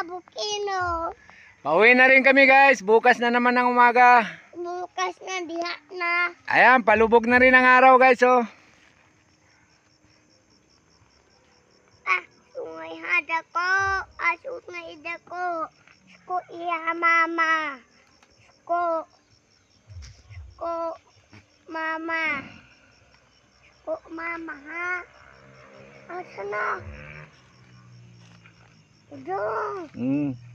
bukino. Pauwi na rin kami guys. Bukas na naman ng umaga. Bukas na diha na. Ayan, palubog na rin ang araw guys oh. Sungay hada ko. Sungay hada ko. Ko iya mama. Ko mama. Ko mama ha. Asa na? Dong.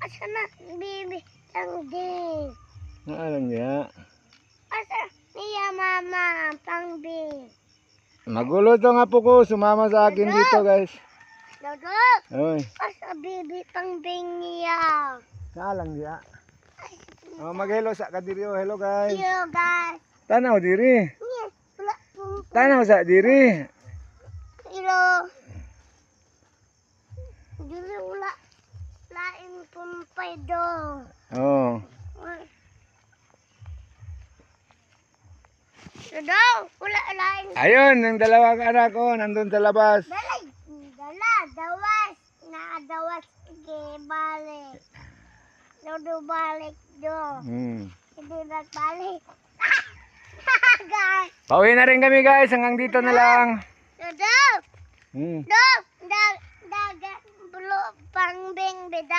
Asa na bibi tangging. Alam niya. Asa niya mama pangbing. Magulo to nga po ko. Sumama sa akin dito guys. Dodok. Oy. Asa bibi pangbing niya. Alam niya. Oh, mag-hello sa kadiri oh. Hello guys. Yo guys. Tanaw diri. Yes, wala pong Tanaw sa diri. ilo. Dili wala lain pumpay do. Oh. Dodok, wala lain. Ayun, yung dalawang anak ko nandun sa labas. Dala, dawas. Nakadawas. Sige, balik. Dodo balik do. Hindi nagbalik. Guys. Pauwi na rin kami guys. Hanggang dito na lang. Dodok. Hmm. Dok. Dagat. Bulo. Pangbing. Beda.